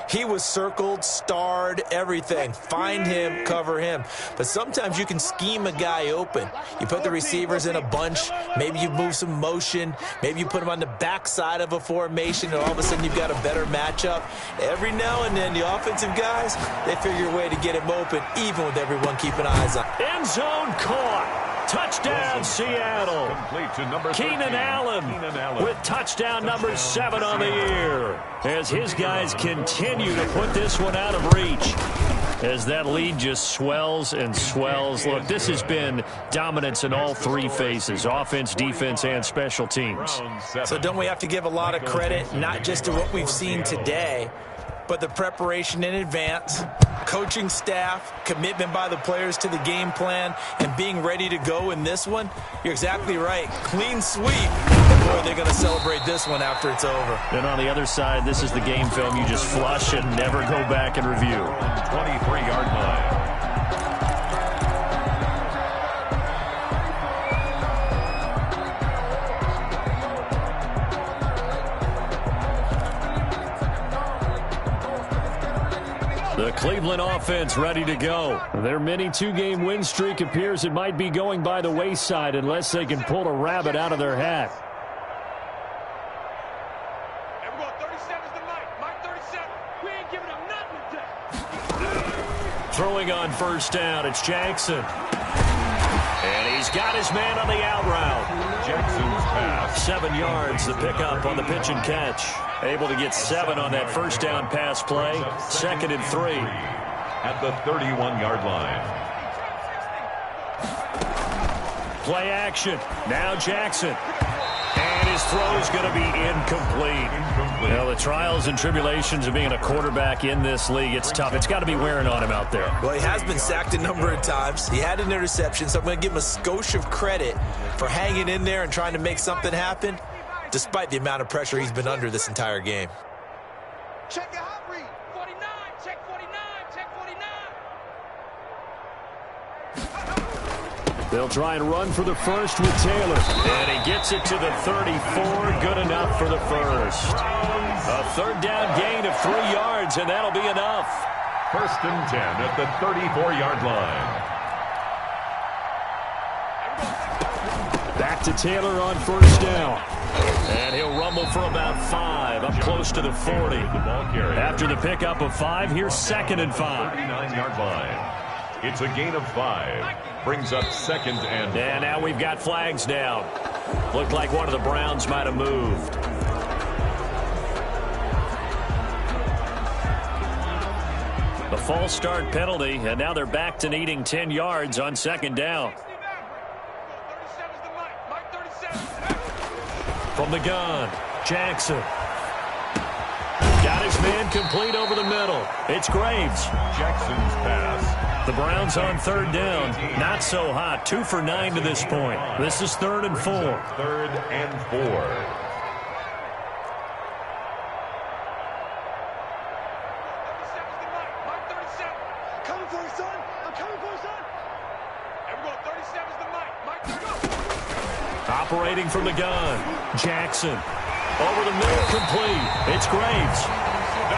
he was circled, starred, everything. Find him, cover him. But sometimes you can scheme a guy open. You put the receivers in a bunch. Maybe you move some motion. Maybe you put him on the backside of a formation, and all of a sudden you've got a better matchup. Every now and then, the offensive guys, they figure a way to get him open, even with everyone keeping eyes on. End zone caught. Touchdown, Seattle. Keenan Allen with touchdown number 7 on the year, as his guys continue to put this one out of reach, as that lead just swells and swells. Look, this has been dominance in all 3 phases, offense, defense, and special teams. So don't we have to give a lot of credit, not just to what we've seen today, but the preparation in advance, coaching staff, commitment by the players to the game plan, and being ready to go in this one? You're exactly right. Clean sweep. And boy, they're going to celebrate this one after it's over. And on the other side, this is the game film you just flush and never go back and review. 23-yard line. The Cleveland offense ready to go. Their mini 2-game win streak appears it might be going by the wayside unless they can pull a rabbit out of their hat. Everyone, 37's the Mike 37. We ain't giving him nothing today. Throwing on first down, it's Jackson. And he's got his man on the out route. Jackson's pass. 7 yards, the pickup on the pitch and catch. Able to get 7 on that first down pass play. 2nd and 3. At the 31-yard line. Play action. Now Jackson. And his throw is going to be incomplete. Well, the trials and tribulations of being a quarterback in this league, it's tough. It's got to be wearing on him out there. Well, he has been sacked a number of times. He had an interception, so I'm going to give him a skosh of credit for hanging in there and trying to make something happen, despite the amount of pressure he's been under this entire game. Check your hot read. 49, check 49, check 49. They'll try and run for the first with Taylor. And he gets it to the 34. Good enough for the first. A 3rd down gain of 3 yards, and that'll be enough. 1st and 10 at the 34-yard line. Back to Taylor on first down. And he'll rumble for about 5, up close to the 40. After the pickup of 5, here's 2nd and 5. 39-yard line. It's a gain of 5. Brings up 2nd and... And now we've got flags down. Looked like one of the Browns might have moved. A false start penalty, and now they're back to needing 10 yards on 2nd down. 37's the Mike 37. From the gun, Jackson. Got his man complete over the middle. It's Graves. Jackson's pass. The Browns on 3rd down. Not so hot. 2 for 9 to this point. This is 3rd and 4. 3rd and 4. 37's the Mike 37. Coming for you, son. I'm coming for you, son. Everyone, 37's the Mike 37. Operating from the gun, Jackson. Over the middle, complete. It's Graves.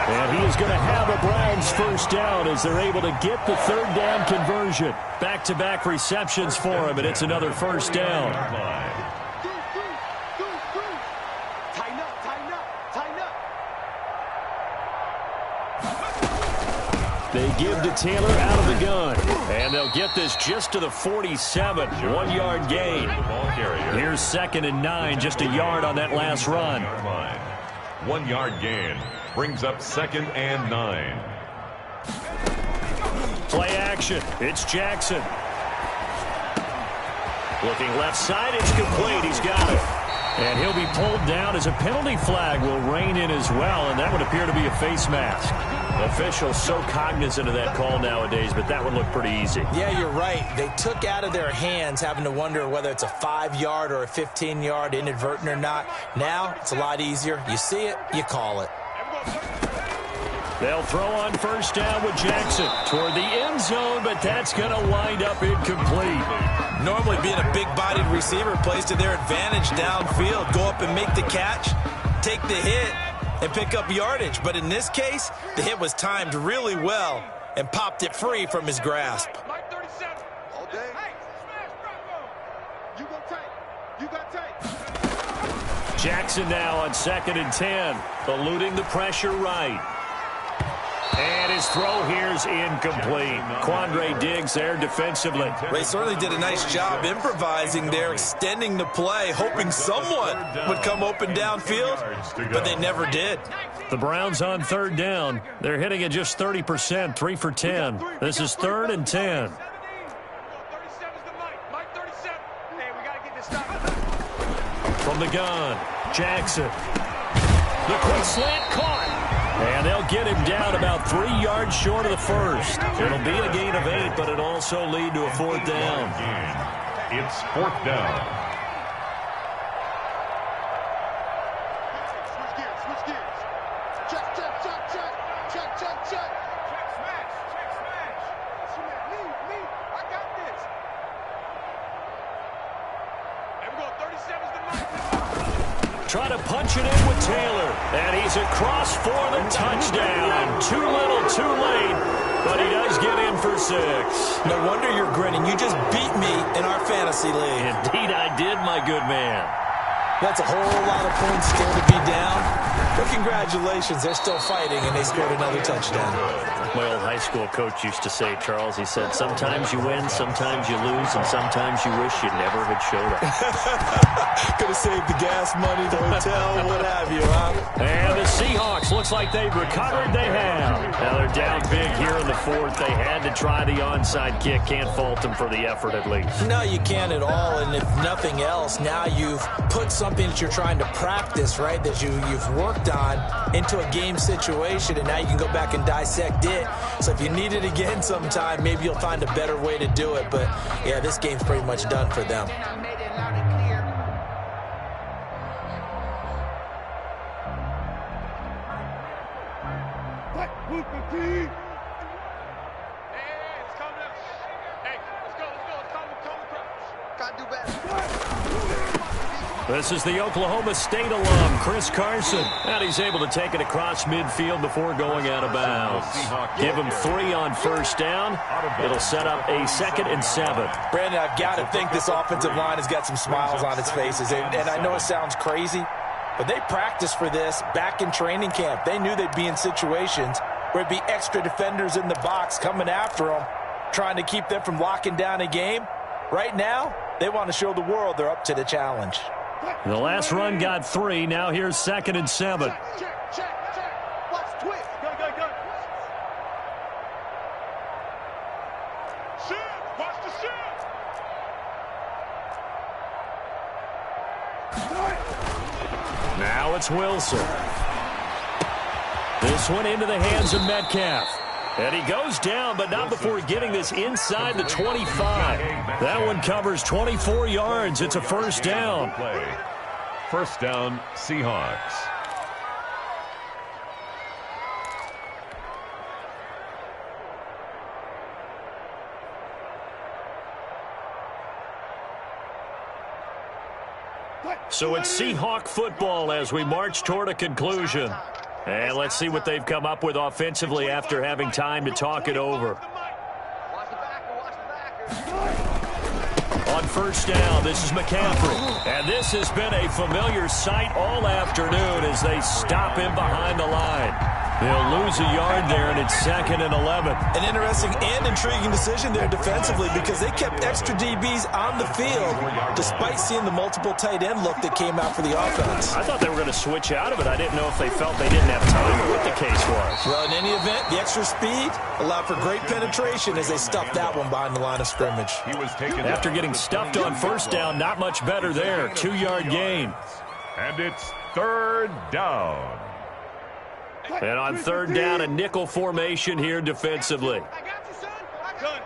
And he is going to have a Browns first down as they're able to get the 3rd down conversion. Back-to-back receptions for him, and it's another first down. Tighten up, tighten up, tighten up. They give to Taylor out of the gun. And they'll get this just to the 47. 1-yard gain. Here's 2nd and 9, just a yard on that last run. 1-yard gain. Brings up 2nd and 9. Play action. It's Jackson. Looking left side. It's complete. He's got it. And he'll be pulled down as a penalty flag will rein in as well, and that would appear to be a face mask. Officials so cognizant of that call nowadays, but that would look pretty easy. Yeah, you're right. They took out of their hands having to wonder whether it's a 5-yard or a 15-yard, inadvertent or not. Now, it's a lot easier. You see it, you call it. They'll throw on first down with Jackson toward the end zone, but that's going to wind up incomplete. Normally being a big-bodied receiver plays to their advantage downfield. Go up and make the catch, take the hit, and pick up yardage. But in this case, the hit was timed really well and popped it free from his grasp. Mike 37. All day. Hey, smash, Bravo. You go tight. You got tight. Jackson now on 2nd and 10, eluding the pressure right. And his throw here's incomplete. Quandre Diggs there defensively. They certainly did a nice job improvising there, extending the play, hoping someone would come open downfield, but they never did. The Browns on 3rd down. They're hitting at just 30%, 3 for 10. This is 3rd and 10. 37's the Mike 37. Hey, we got to get this stop. From the gun, Jackson. The quick slant caught. And they'll get him down about 3 yards short of the first. It'll be a gain of 8, but it'll also lead to a 4th down. It's 4th down. Switch gears, switch gears. Check, check, check, check. Check, check, check. Check, smash, check, smash. Me, I got this. There we go, 37's the Mike. Try to punch it in with Taylor. And he's across for the touchdown. Too little, too late. But he does get in for 6. No wonder you're grinning. You just beat me in our fantasy league. Indeed I did, my good man. That's a whole lot of points still to be down. But congratulations, they're still fighting, and they scored another touchdown. My old high school coach used to say, Charles, he said, sometimes you win, sometimes you lose, and sometimes you wish you never had showed up. Could have saved the gas money, the hotel, what have you, huh? And the Seahawks, looks like they've recovered. They have. Now they're down big here in the 4th. They had to try the onside kick. Can't fault them for the effort, at least. No, you can't at all, and if nothing else, now you've put something that you're trying to practice, right, that you've worked on into a game situation, and now you can go back and dissect it. So if you need it again sometime, maybe you'll find a better way to do it. But, yeah, this game's pretty much done for them. This is the Oklahoma State alum, Chris Carson. And he's able to take it across midfield before going out of bounds. Give him 3 on first down. It'll set up a 2nd and 7. Brandon, I've got to think this offensive line has got some smiles on its faces. And I know it sounds crazy, but they practiced for this back in training camp. They knew they'd be in situations where it'd be extra defenders in the box coming after them, trying to keep them from locking down a game. Right now, they want to show the world they're up to the challenge. The last run got 3. Now here's 2nd and 7. Check. Watch twist. Go. Shift. Watch the shift. Now it's Wilson. This one into the hands of Metcalf. And he goes down, but not before getting this inside the 25. That one covers 24 yards. It's a first down. First down, Seahawks. So it's Seahawk football as we march toward a conclusion. And let's see what they've come up with offensively after having time to talk it over. On first down, this is McCaffrey. And this has been a familiar sight all afternoon as they stop him behind the line. They'll lose a yard there, and it's 2nd and 11. An interesting and intriguing decision there defensively because they kept extra DBs on the field despite seeing the multiple tight end look that came out for the offense. I thought they were going to switch out of it. I didn't know if they felt they didn't have time or what the case was. Well, in any event, the extra speed allowed for great penetration as they stuffed that one behind the line of scrimmage. After getting stuffed on first down, not much better there. 2-yard gain. And it's 3rd down. And on third down, a nickel formation here defensively. I got you, son. Gun.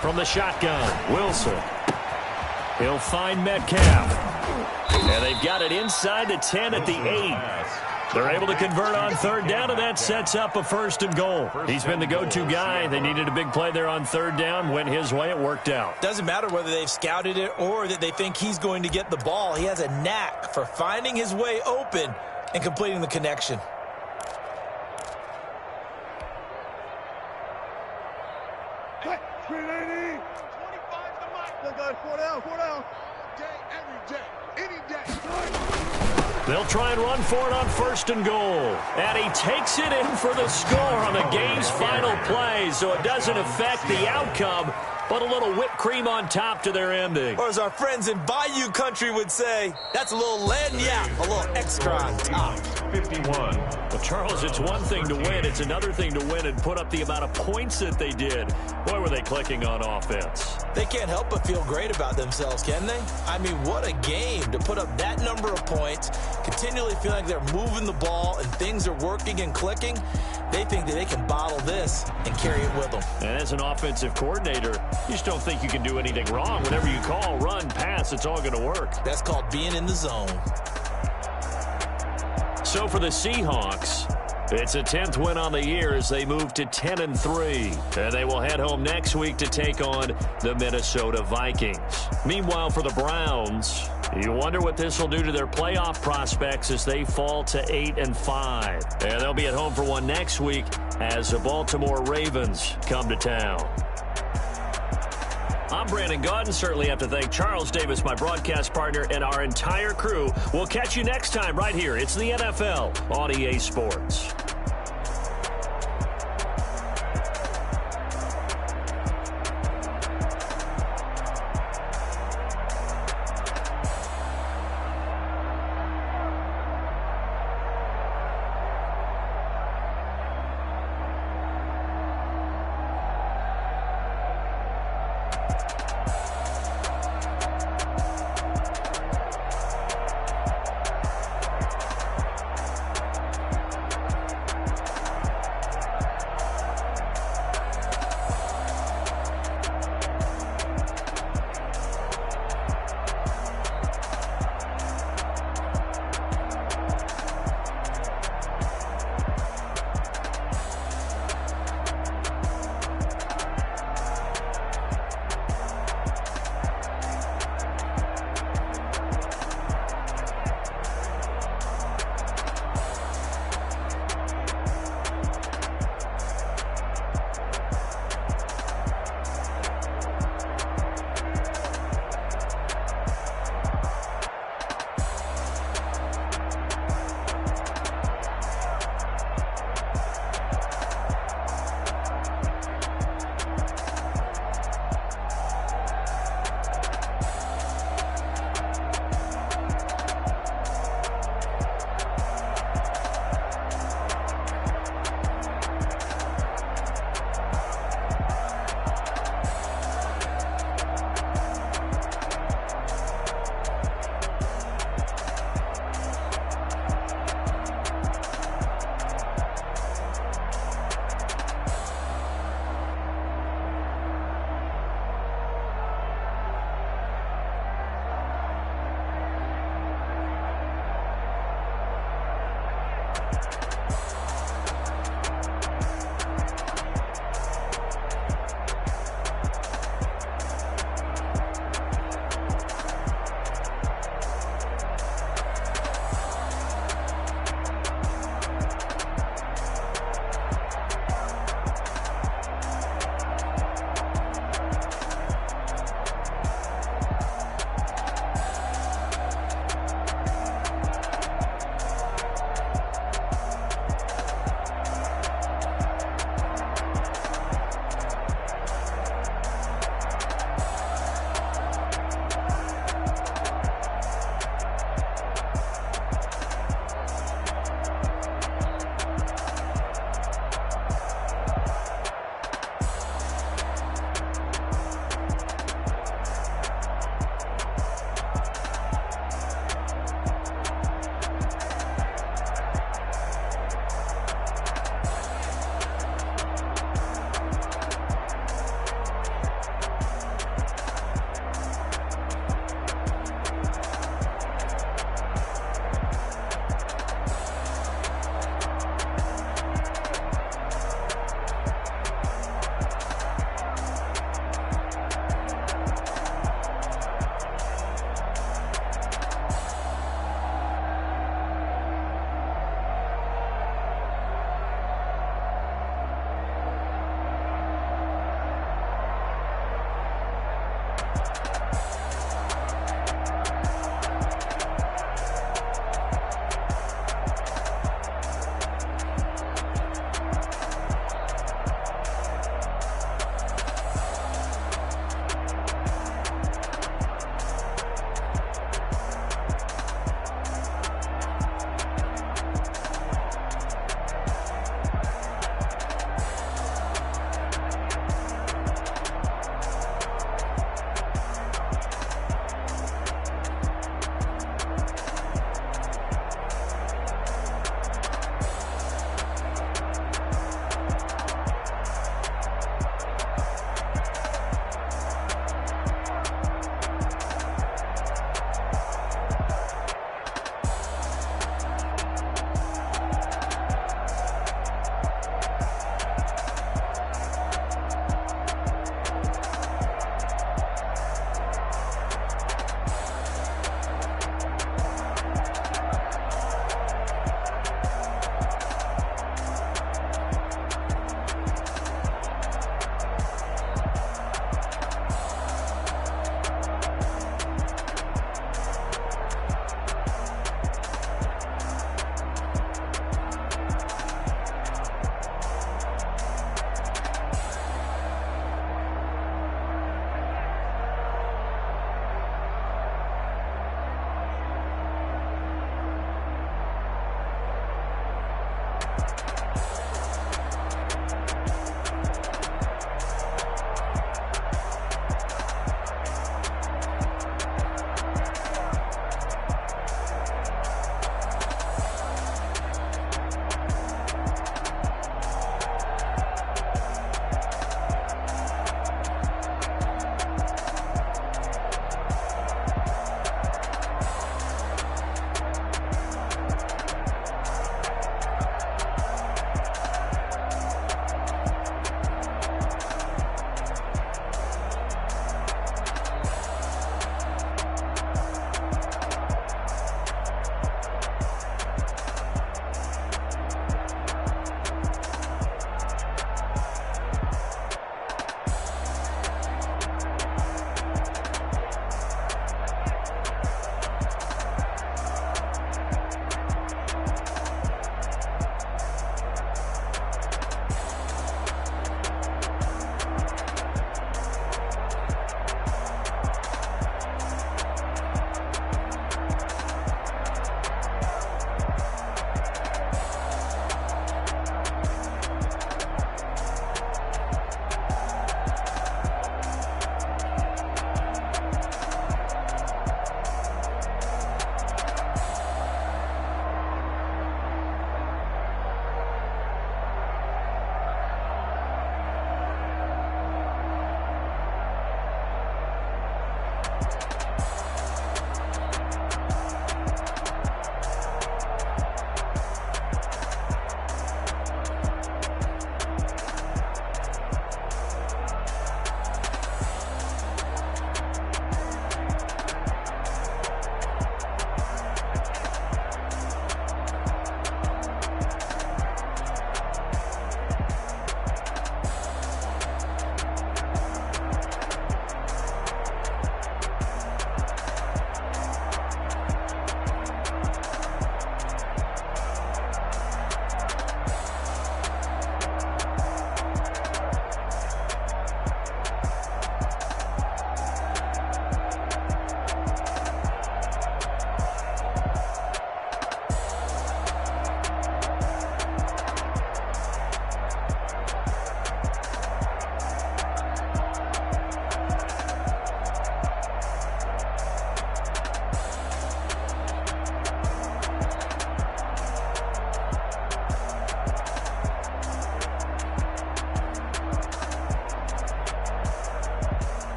From the shotgun, Wilson. He'll find Metcalf. And they've got it inside the 10 at the 8. They're able to convert on third down, and that sets up a 1st and goal. He's been the go-to guy. They needed a big play there on third down. Went his way. It worked out. Doesn't matter whether they've scouted it or that they think he's going to get the ball. He has a knack for finding his way open and completing the connection. They'll try and run for it on 1st and goal. And he takes it in for the score on the game's final play, so it doesn't affect the outcome, but a little whipped cream on top to their ending. Or as our friends in Bayou Country would say, that's a little lagniappe, a little extra on top. 51. Well, Charles, it's one thing to win. It's another thing to win and put up the amount of points that they did. Boy, were they clicking on offense. They can't help but feel great about themselves, can they? I mean, what a game to put up that number of points, continually feel like they're moving the ball and things are working and clicking. They think that they can bottle this and carry it with them. And as an offensive coordinator, you just don't think you can do anything wrong. Whatever you call, run, pass, it's all going to work. That's called being in the zone. So for the Seahawks, it's a 10th win on the year as they move to 10-3. And they will head home next week to take on the Minnesota Vikings. Meanwhile, for the Browns, you wonder what this will do to their playoff prospects as they fall to 8-5. And they'll be at home for one next week as the Baltimore Ravens come to town. I'm Brandon Gaudin. Certainly have to thank Charles Davis, my broadcast partner, and our entire crew. We'll catch you next time right here. It's the NFL on EA Sports.